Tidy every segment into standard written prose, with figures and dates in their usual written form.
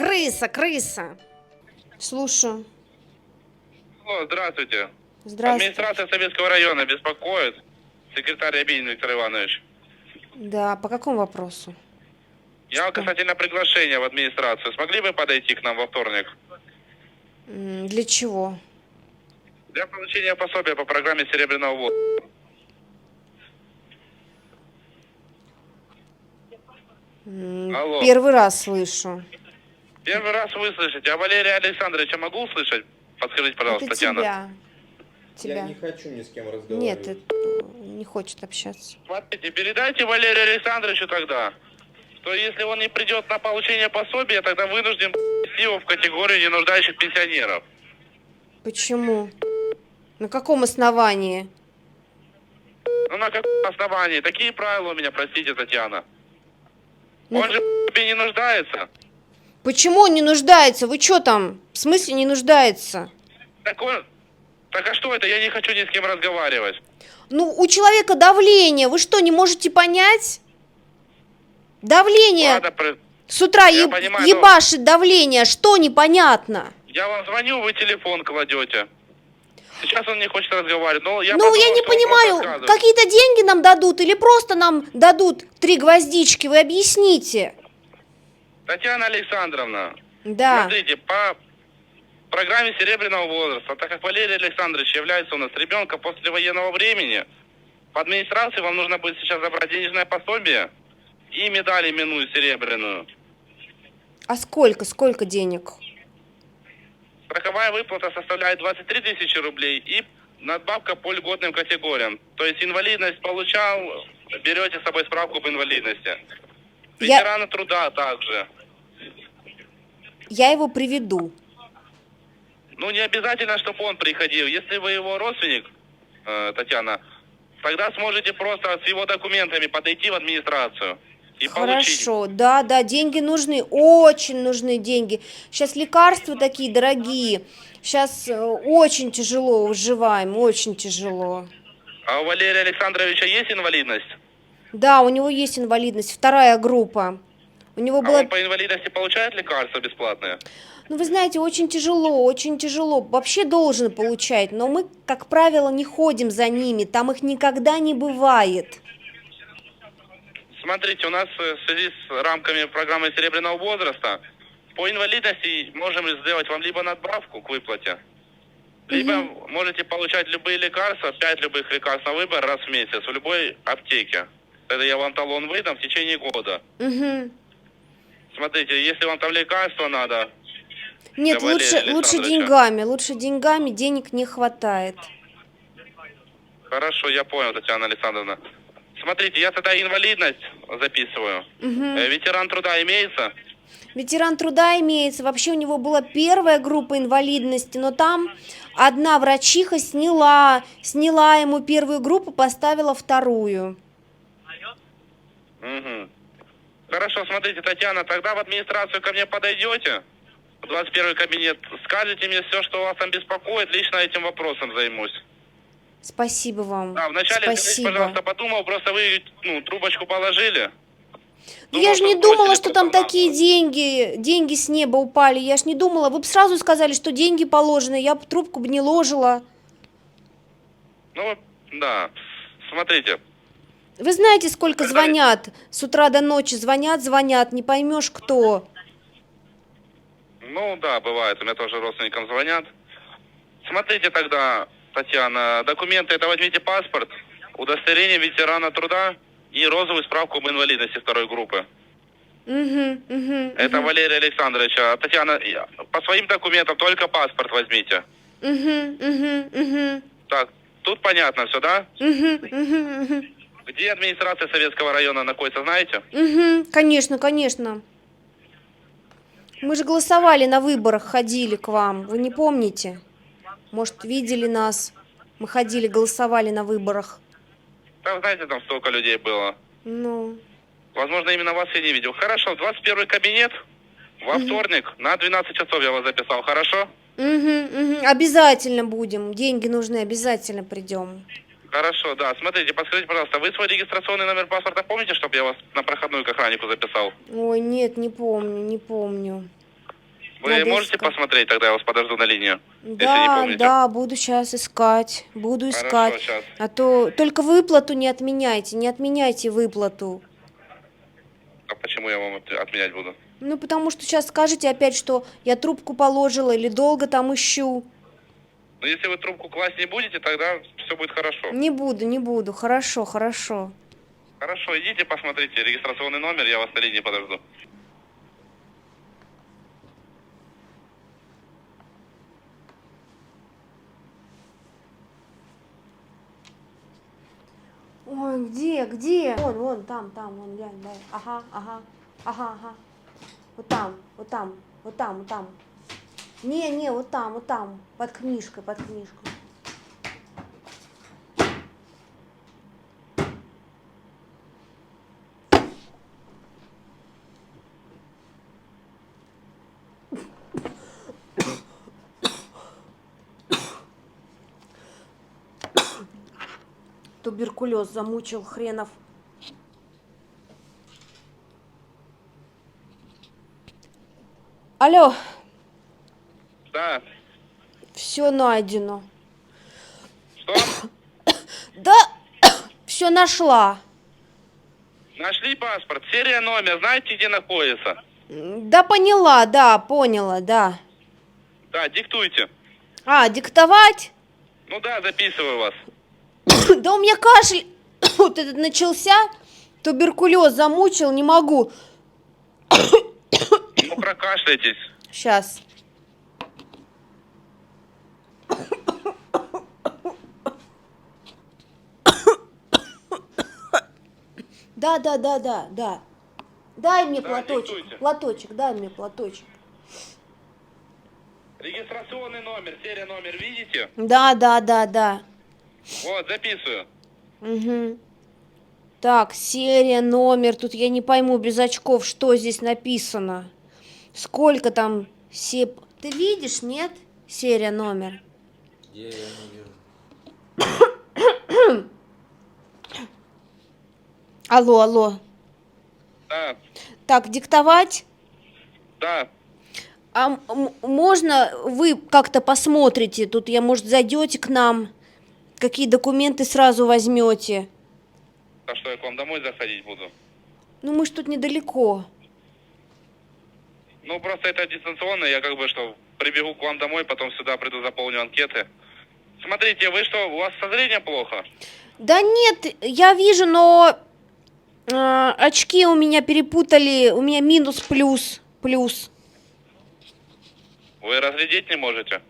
Крыса, крыса. Слушаю. Алло, здравствуйте. Здравствуйте. Администрация Советского района беспокоит. Секретарь Рябинин Виктор Иванович. Да, по какому вопросу? Я Что? касательно приглашения в администрацию. Смогли бы подойти к нам во вторник? Для чего? Для получения пособия по программе Серебряного возраста. Алло. Первый раз слышу. Первый раз вы слышите. А Валерия Александровича могу услышать? Подскажите, пожалуйста, Это Татьяна. тебя. Я не хочу ни с кем разговаривать. Нет, не хочет общаться. Смотрите, передайте Валерию Александровичу тогда, что если он не придет на получение пособия, тогда вынужден ввести его в категорию ненуждающих пенсионеров. Почему? На каком основании? Ну, на каком основании? Такие правила у меня, простите, Татьяна. Ну, Он же в тебе не нуждается. Почему он не нуждается? Вы что там? В смысле не нуждается? Так а что это? Я не хочу ни с кем разговаривать. Ну, у человека давление. Вы что, не можете понять? Давление. Ладно, С утра я понимаю, ебашит давление. Что непонятно? я вам звоню, вы телефон кладете. Сейчас он не хочет разговаривать. Но я Ну, я подумал, не что он просто понимаю, отказывает. какие-то деньги нам дадут или просто нам дадут 3 гвоздички? Вы объясните. Татьяна Александровна, Да. смотрите, по программе Серебряного возраста, так как Валерий Александрович является у нас ребенком после военного времени, по администрации вам нужно будет сейчас забрать денежное пособие и медаль именную серебряную. А сколько денег? Страховая выплата составляет 23 тысячи рублей и надбавка по льготным категориям. То есть инвалидность получал, берете с собой справку об инвалидности. Ветераны труда также. Я его приведу. Ну, не обязательно, чтобы он приходил. Если вы его родственник, Татьяна, тогда сможете просто с его документами подойти в администрацию и получить. Хорошо, да, деньги нужны, очень нужны деньги. Сейчас лекарства такие дорогие, сейчас очень тяжело выживаем, очень тяжело. А у Валерия Александровича есть инвалидность? Да, у него есть инвалидность, 2 группа. У него А была... он по инвалидности получает лекарства бесплатные? Ну, вы знаете, очень тяжело. Вообще должен получать, но мы, как правило, не ходим за ними, там их никогда не бывает. Смотрите, у нас в связи с рамками программы Серебряного возраста по инвалидности можем сделать вам либо надбавку к выплате, либо можете получать любые лекарства, 5 любых лекарств на выбор раз в месяц в любой аптеке. Это я вам талон выдам в течение года. Смотрите, если вам там лекарства надо... Нет, лучше деньгами, денег не хватает. Хорошо, я понял, Татьяна Александровна. Смотрите, я тогда инвалидность записываю. Ветеран труда имеется? Ветеран труда имеется. Вообще у него была 1 группа инвалидности, но там одна врачиха сняла ему 1 группу, поставила 2. Хорошо, смотрите, Татьяна, тогда в администрацию ко мне подойдете, в 21 кабинет, скажете мне все, что вас там беспокоит, лично этим вопросом займусь. Спасибо вам. Да, вначале, Спасибо. пожалуйста, подумал, просто вы трубочку положили. Ну, я же не думала, что там такие деньги с неба упали. Я же не думала. Вы бы сразу сказали, что деньги положены, я бы трубку бы не ложила. Ну, да, смотрите. Вы знаете, сколько звонят? С утра до ночи звонят, не поймешь кто. Ну, да, бывает, у меня тоже родственникам звонят. Смотрите тогда, Татьяна, документы, это возьмите паспорт, удостоверение ветерана труда и розовую справку об инвалидности 2 группы. Это Валерия Александровича. Татьяна, по своим документам только паспорт возьмите. Так, тут понятно все, да? Где администрация Советского района находится, знаете? Конечно. Мы же голосовали на выборах, ходили к вам. Вы не помните? Может, видели нас? Мы ходили, голосовали на выборах. Там, знаете, там столько людей было. Ну. Возможно, именно вас я не видел. Хорошо, 21 кабинет, во вторник, на 12 часов я вас записал, хорошо? Обязательно будем. Деньги нужны, обязательно придем. Хорошо, да. Смотрите, подскажите, пожалуйста, вы свой регистрационный номер паспорта помните, чтобы я вас на проходную к охраннику записал? Ой, нет, не помню. Вы Надо можете искать. посмотреть, тогда я вас подожду на линию, если не Да, помните. да, буду сейчас искать. Буду Хорошо, искать. сейчас. А то только выплату не отменяйте, не отменяйте выплату. А почему я вам отменять буду? Ну, потому что сейчас скажете опять, что я трубку положила или долго там ищу. Но если вы трубку класть не будете, тогда все будет хорошо. Не буду, не буду. Хорошо, хорошо. Хорошо, идите посмотрите регистрационный номер, я вас на линии подожду. Ой, где? Вон, там, вон, глянь, дай. Ага. Вот там. Не, вот там. Под книжкой. Туберкулез замучил хренов. Алло, Да. все найдено. Что? Да, все нашла. Нашли паспорт, серия номер, знаете, где находится? Да, поняла, да, поняла, да. Да, диктуйте. А, диктовать? Ну да, записываю вас. Да у меня кашель вот этот начался, туберкулез замучил, не могу. Ну прокашляйтесь. Сейчас. Да. Дай мне Да, платочек. диктуйте. Платочек, дай мне платочек. Регистрационный номер, серия номер видите? Да. Вот, записываю. Угу. Так, серия, номер. Тут я не пойму без очков, что здесь написано. Сколько там сеп... Ты видишь, нет? Серия, номер. Я не вижу. Алло. Да, Так, диктовать? да. А можно вы как-то посмотрите? Тут я, может, зайдете к нам? Какие документы сразу возьмете? А что, я к вам домой заходить буду? Ну, мы ж тут недалеко. Ну, просто это дистанционно, я как бы что, прибегу к вам домой, потом сюда приду, заполню анкеты. Смотрите, вы что, у вас со зрением плохо? Да нет, я вижу, но очки у меня перепутали. У меня минус, плюс. Вы разглядеть не можете?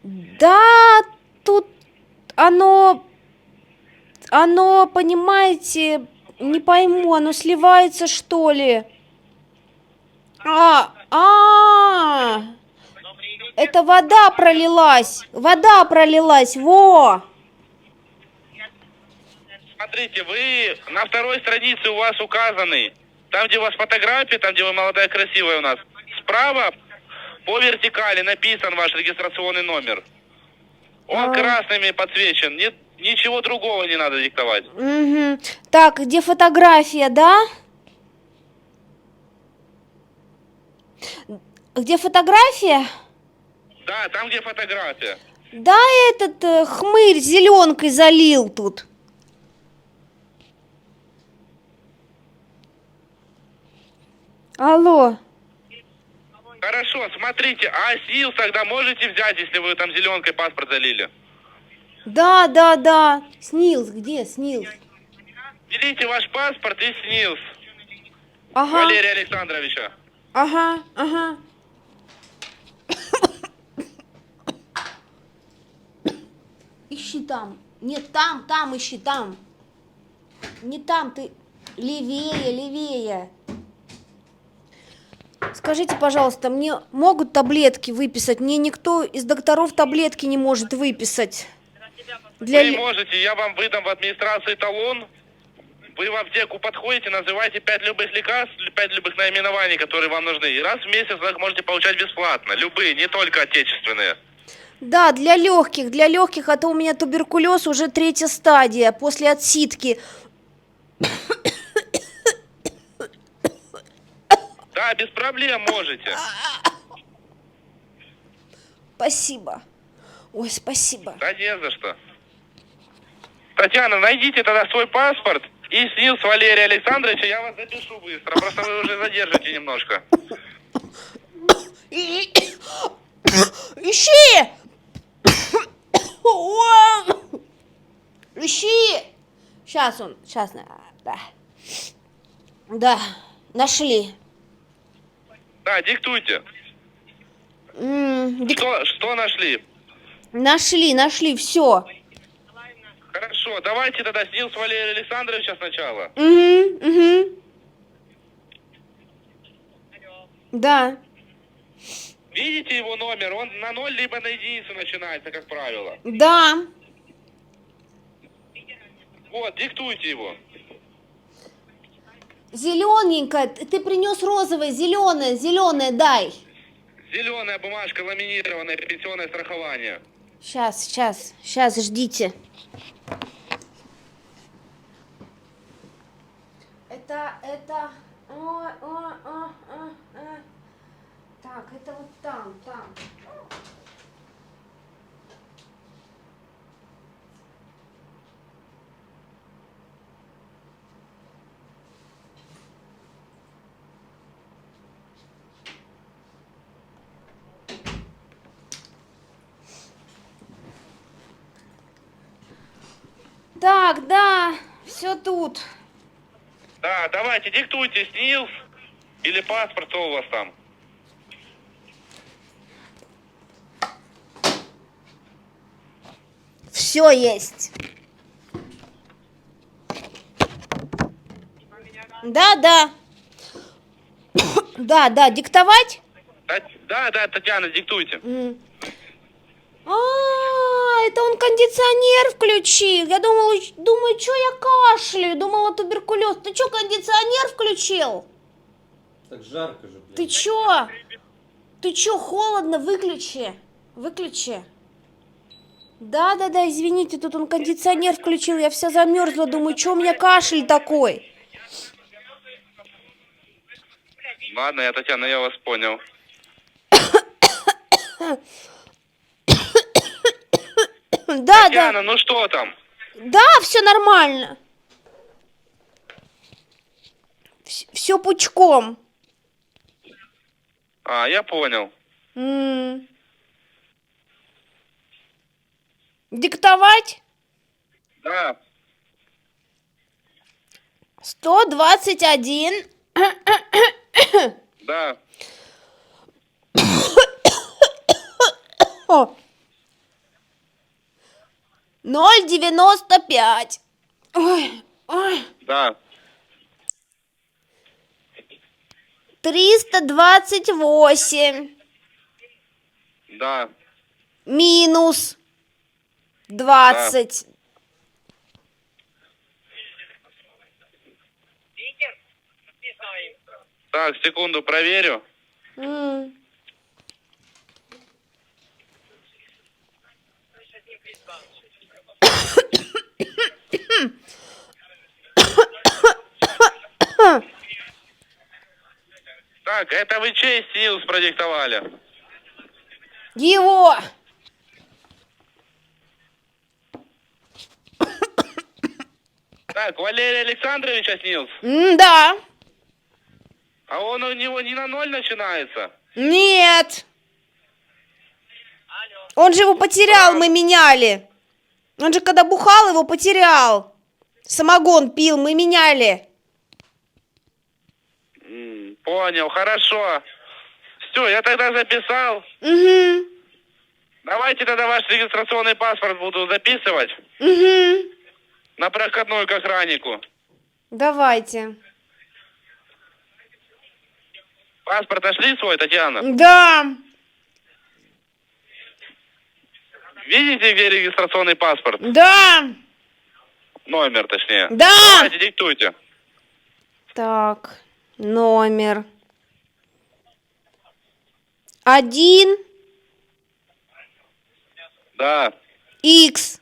Да, тут оно, понимаете, не пойму, оно сливается, что ли? Это вода пролилась, во! Смотрите, вы на второй странице у вас указаны, там, где у вас фотография, там, где вы молодая, красивая у нас, справа по вертикали написан ваш регистрационный номер. Он красными подсвечен, нет, ничего другого не надо диктовать. Угу. Так, где фотография, да? Где фотография? Да, там, где фотография. Да, этот хмырь зеленкой залил тут. Алло. Хорошо, смотрите, а СНИЛС тогда можете взять, если вы там зеленкой паспорт залили? Да. СНИЛС, где СНИЛС? Берите ваш паспорт и СНИЛС. Ага. Валерия Александровича. Ага. Ищи там. Нет, там ищи, там. Не там, ты левее. Скажите, пожалуйста, мне могут таблетки выписать? Мне никто из докторов таблетки не может выписать. Вы можете, я вам выдам в администрации талон. Вы в аптеку подходите, называйте 5 любых лекарств, 5 любых наименований, которые вам нужны. И раз в месяц вы их можете получать бесплатно. Любые, не только отечественные. Да, для легких, а то у меня туберкулез уже 3-я стадия, после отсидки. Да, без проблем можете. спасибо. Ой, спасибо. Да не за что. Татьяна, найдите тогда свой паспорт и снил с Валерия Александровича, я вас запишу быстро. Просто вы уже задержите немножко. Ищи! Ищи! Сейчас он, сейчас, да. Да, нашли. Да, диктуйте. Что нашли? Нашли, все. Хорошо, давайте тогда снил с Валерия Александровича сначала. Угу. Да. Видите его номер? Он на 0 либо на единицу начинается, как правило. Да. Вот, диктуйте его. Зелененькая, ты принес розовое, зеленое дай. Зеленая бумажка, ламинированное пенсионное страхование. Сейчас, ждите. Это... Так, это вот там. Так, да, все тут. Да, давайте, диктуйте, СНИЛС или паспорт, что у вас там? Все есть. Да. Да, диктовать? Да, Татьяна, диктуйте. Это он кондиционер включил. Я думаю, что я кашляю? Думала, туберкулез. Ты что, кондиционер включил? Так жарко же, блядь. Ты чё? Холодно? Выключи. Да, извините, тут он кондиционер включил. Я вся замерзла. Думаю, что у меня кашель такой? Ладно, Татьяна, я вас понял. Да. Татьяна, ну что там? Да, все нормально. Все пучком. Я понял. Диктовать? Да. 121. Да. 0,95. Ой. Да. 328. Да. Минус 20. Так, секунду, проверю. Так, это вы чей СНИЛС продиктовали? Его. Так, Валерий Александрович СНИЛС? Да. А он у него не на 0 начинается? Нет. Он же его потерял, мы меняли. Он же когда бухал, его потерял. Самогон пил, мы меняли. Понял, хорошо. Все, я тогда записал. Угу. Давайте тогда ваш регистрационный паспорт буду записывать. Угу. На проходную к охраннику. Давайте. Паспорт нашли свой, Татьяна? Да. Видите, где регистрационный паспорт? Да. Номер, точнее. Да. Давайте, диктуйте. Так, номер. 1. Да. Х.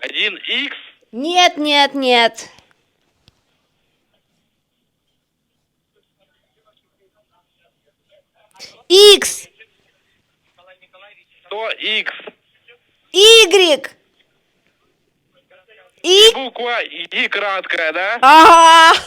1Х. Нет. X, 100X. Y, И, Буква И краткая, да? ага.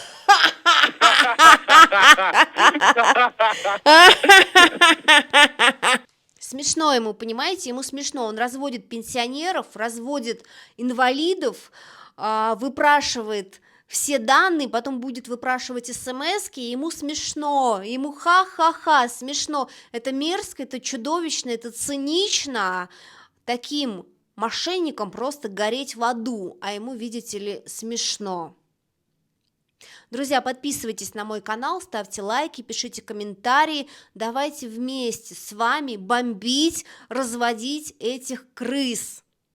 Смешно ему, понимаете, ему смешно. Он разводит пенсионеров, разводит инвалидов, выпрашивает все данные, потом будет выпрашивать смски, и ему смешно, ему ха-ха-ха, смешно. Это мерзко, это чудовищно, это цинично. Таким мошенникам просто гореть в аду, а ему, видите ли, смешно. Друзья, подписывайтесь на мой канал, ставьте лайки, пишите комментарии. Давайте вместе с вами бомбить, разводить этих крыс.